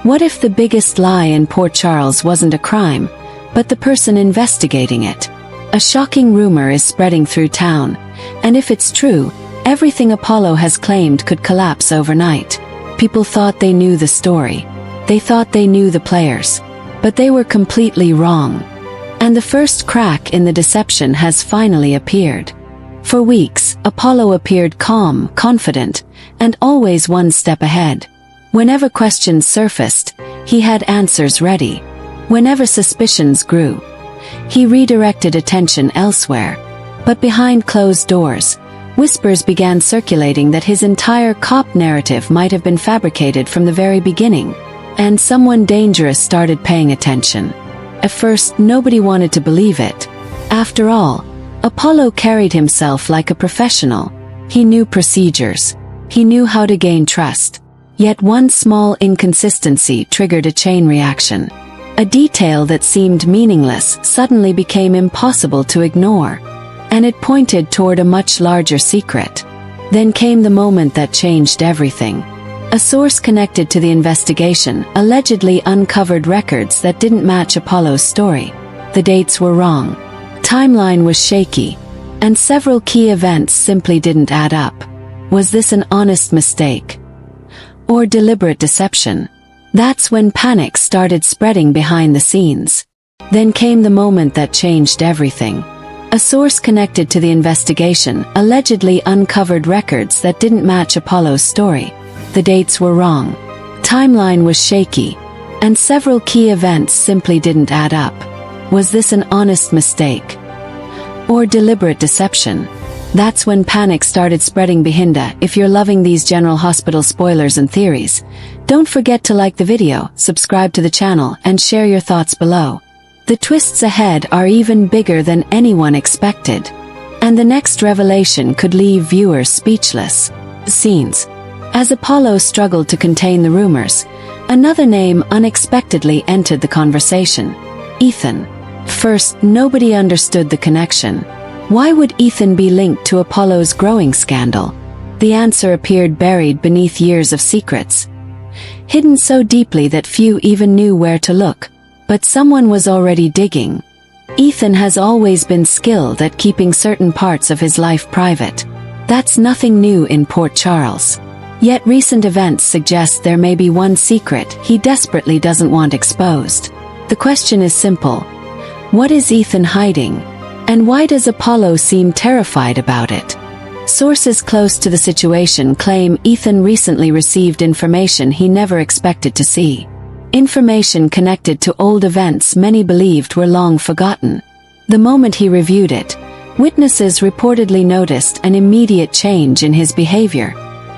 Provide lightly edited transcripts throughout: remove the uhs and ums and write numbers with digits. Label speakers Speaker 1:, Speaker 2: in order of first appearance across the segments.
Speaker 1: What if the biggest lie in Port Charles wasn't a crime, but the person investigating it? A shocking rumor is spreading through town, and if it's true, everything Apollo has claimed could collapse overnight. People thought they knew the story. They thought they knew the players. But they were completely wrong. And the first crack in the deception has finally appeared. For weeks, Apollo appeared calm, confident, and always one step ahead. Whenever questions surfaced, he had answers ready. Whenever suspicions grew, he redirected attention elsewhere. But behind closed doors, whispers began circulating that his entire cop narrative might have been fabricated from the very beginning, and someone dangerous started paying attention. At first, nobody wanted to believe it. After all, Apollo carried himself like a professional. He knew procedures. He knew how to gain trust. Yet one small inconsistency triggered a chain reaction. A detail that seemed meaningless suddenly became impossible to ignore, and it pointed toward a much larger secret. Then came the moment that changed everything. A source connected to the investigation allegedly uncovered records that didn't match Apollo's story. The dates were wrong. Timeline was shaky, and several key events simply didn't add up. Was this an honest mistake? Or deliberate deception? That's when panic started spreading behind the scenes. Then came the moment that changed everything. A source connected to the investigation allegedly uncovered records that didn't match Apollo's story. The dates were wrong. Timeline was shaky, and several key events simply didn't add up. Was this an honest mistake? Or deliberate deception? That's when panic started spreading behind. If you're loving these General Hospital spoilers and theories, don't forget to like the video, subscribe to the channel, and share your thoughts below. The twists ahead are even bigger than anyone expected, and the next revelation could leave viewers speechless. Scenes. As Apollo struggled to contain the rumors, another name unexpectedly entered the conversation: Ethan. First, nobody understood the connection. Why would Ethan be linked to Apollo's growing scandal? The answer appeared buried beneath years of secrets, hidden so deeply that few even knew where to look. But someone was already digging. Ethan has always been skilled at keeping certain parts of his life private. That's nothing new in Port Charles. Yet recent events suggest there may be one secret he desperately doesn't want exposed. The question is simple. What is Ethan hiding? And why does Apollo seem terrified about it? Sources close to the situation claim Ethan recently received information he never expected to see. Information connected to old events many believed were long forgotten. The moment he reviewed it, witnesses reportedly noticed an immediate change in his behavior,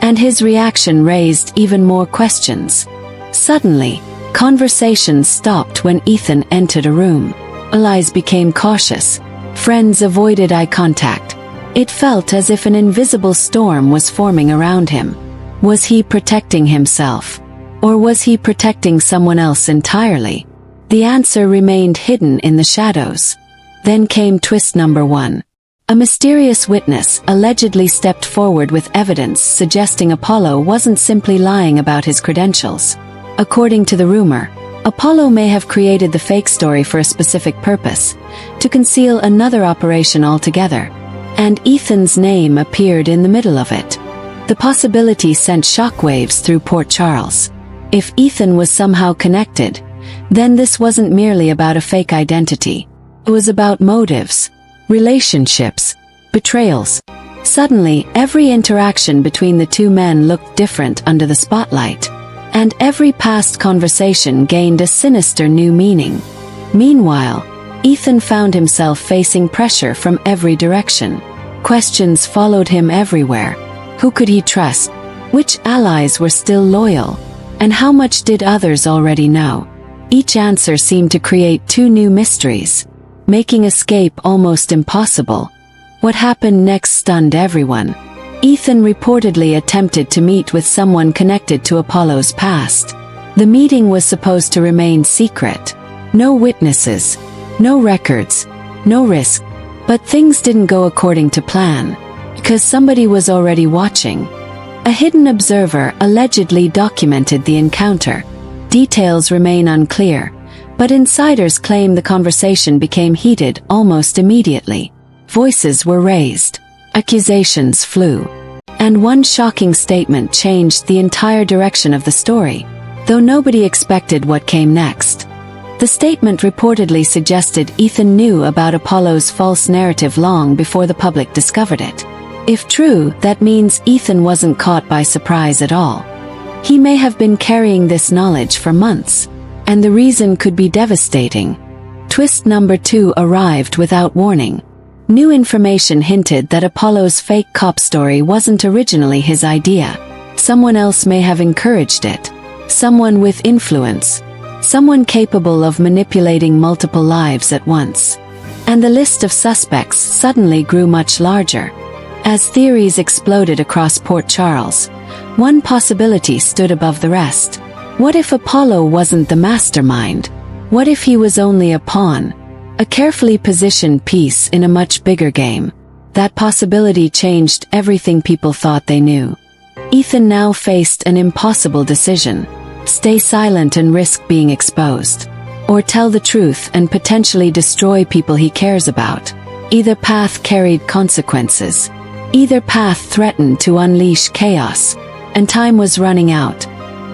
Speaker 1: and his reaction raised even more questions. Suddenly, conversations stopped when Ethan entered a room. Allies became cautious. Friends avoided eye contact. It felt as if an invisible storm was forming around him. Was he protecting himself? Or was he protecting someone else entirely? The answer remained hidden in the shadows. Then came twist number 1. A mysterious witness allegedly stepped forward with evidence suggesting Apollo wasn't simply lying about his credentials. According to the rumor, Apollo may have created the fake story for a specific purpose, to conceal another operation altogether. And Ethan's name appeared in the middle of it. The possibility sent shockwaves through Port Charles. If Ethan was somehow connected, then this wasn't merely about a fake identity. It was about motives, relationships, betrayals. Suddenly, every interaction between the two men looked different under the spotlight, and every past conversation gained a sinister new meaning. Meanwhile, Ethan found himself facing pressure from every direction. Questions followed him everywhere. Who could he trust? Which allies were still loyal? And how much did others already know? Each answer seemed to create two new mysteries, making escape almost impossible. What happened next stunned everyone. Ethan reportedly attempted to meet with someone connected to Apollo's past. The meeting was supposed to remain secret. No witnesses, no records, no risk. But things didn't go according to plan, because somebody was already watching. A hidden observer allegedly documented the encounter. Details remain unclear, but insiders claim the conversation became heated almost immediately. Voices were raised. Accusations flew. And one shocking statement changed the entire direction of the story, though nobody expected what came next. The statement reportedly suggested Ethan knew about Apollo's false narrative long before the public discovered it. If true, that means Ethan wasn't caught by surprise at all. He may have been carrying this knowledge for months, and the reason could be devastating. Twist number 2 arrived without warning. New information hinted that Apollo's fake cop story wasn't originally his idea. Someone else may have encouraged it. Someone with influence. Someone capable of manipulating multiple lives at once. And the list of suspects suddenly grew much larger. As theories exploded across Port Charles, one possibility stood above the rest. What if Apollo wasn't the mastermind? What if he was only a pawn? A carefully positioned piece in a much bigger game. That possibility changed everything people thought they knew. Ethan now faced an impossible decision. Stay silent and risk being exposed. Or tell the truth and potentially destroy people he cares about. Either path carried consequences. Either path threatened to unleash chaos. And time was running out.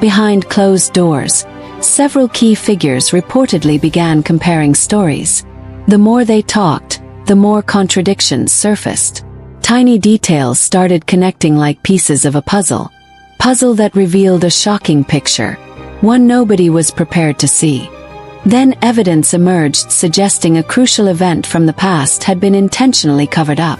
Speaker 1: Behind closed doors, several key figures reportedly began comparing stories. The more they talked, the more contradictions surfaced. Tiny details started connecting like pieces of a puzzle. Puzzle that revealed a shocking picture, one nobody was prepared to see. Then evidence emerged suggesting a crucial event from the past had been intentionally covered up.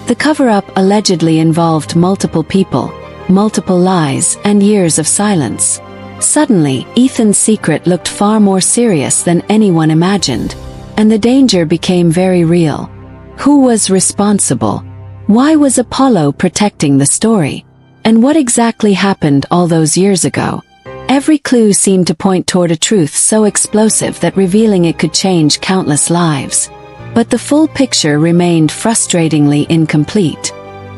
Speaker 1: The cover-up allegedly involved multiple people, multiple lies, and years of silence. Suddenly, Ethan's secret looked far more serious than anyone imagined. And the danger became very real. Who was responsible? Why was Apollo protecting the story? And what exactly happened all those years ago? Every clue seemed to point toward a truth so explosive that revealing it could change countless lives. But the full picture remained frustratingly incomplete.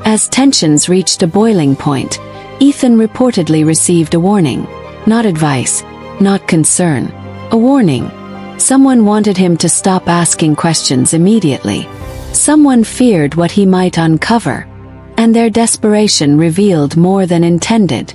Speaker 1: As tensions reached a boiling point, Ethan reportedly received a warning. Not advice, not concern. A warning. Someone wanted him to stop asking questions immediately. Someone feared what he might uncover. And their desperation revealed more than intended.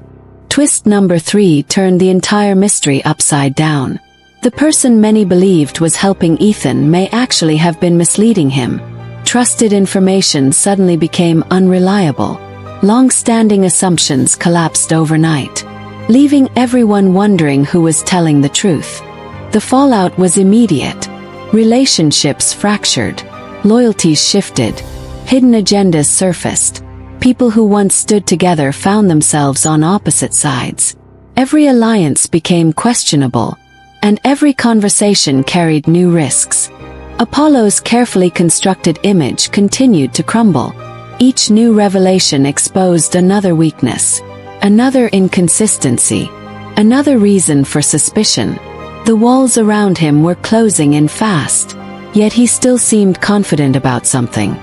Speaker 1: Twist number 3 turned the entire mystery upside down. The person many believed was helping Ethan may actually have been misleading him. Trusted information suddenly became unreliable. Long-standing assumptions collapsed overnight, leaving everyone wondering who was telling the truth. The fallout was immediate. Relationships fractured. Loyalties shifted. Hidden agendas surfaced. People who once stood together found themselves on opposite sides. Every alliance became questionable. And every conversation carried new risks. Apollo's carefully constructed image continued to crumble. Each new revelation exposed another weakness. Another inconsistency. Another reason for suspicion. The walls around him were closing in fast, yet he still seemed confident about something.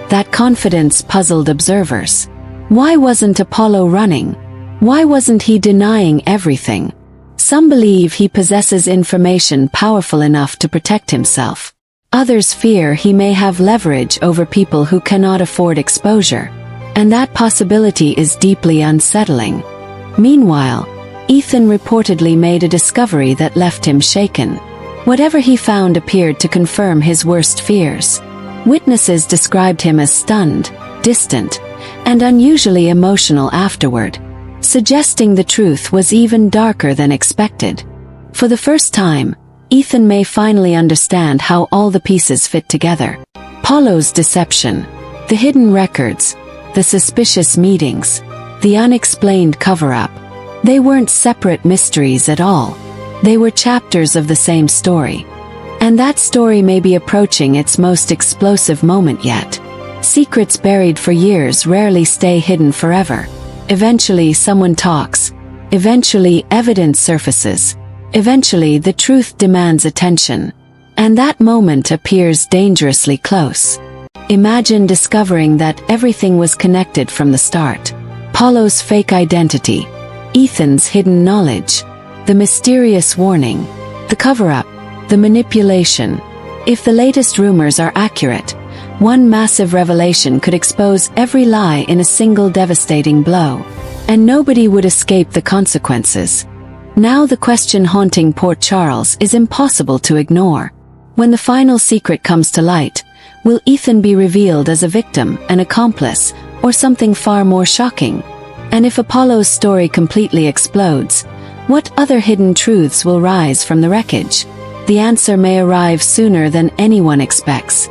Speaker 1: That confidence puzzled observers. Why wasn't Apollo running? Why wasn't he denying everything? Some believe he possesses information powerful enough to protect himself. Others fear he may have leverage over people who cannot afford exposure. And that possibility is deeply unsettling. Meanwhile, Ethan reportedly made a discovery that left him shaken. Whatever he found appeared to confirm his worst fears. Witnesses described him as stunned, distant, and unusually emotional afterward, suggesting the truth was even darker than expected. For the first time, Ethan may finally understand how all the pieces fit together. Apollo's deception, the hidden records, the suspicious meetings, the unexplained cover-up. They weren't separate mysteries at all. They were chapters of the same story. And that story may be approaching its most explosive moment yet. Secrets buried for years rarely stay hidden forever. Eventually someone talks. Eventually evidence surfaces. Eventually the truth demands attention. And that moment appears dangerously close. Imagine discovering that everything was connected from the start. Apollo's fake identity. Ethan's hidden knowledge. the mysterious warning, the cover-up, the manipulation. If the latest rumors are accurate, one massive revelation could expose every lie in a single devastating blow, and nobody would escape the consequences. Now the question haunting Port Charles is impossible to ignore. When the final secret comes to light, will Ethan be revealed as a victim, an accomplice, or something far more shocking? And if Apollo's story completely explodes, what other hidden truths will rise from the wreckage? The answer may arrive sooner than anyone expects.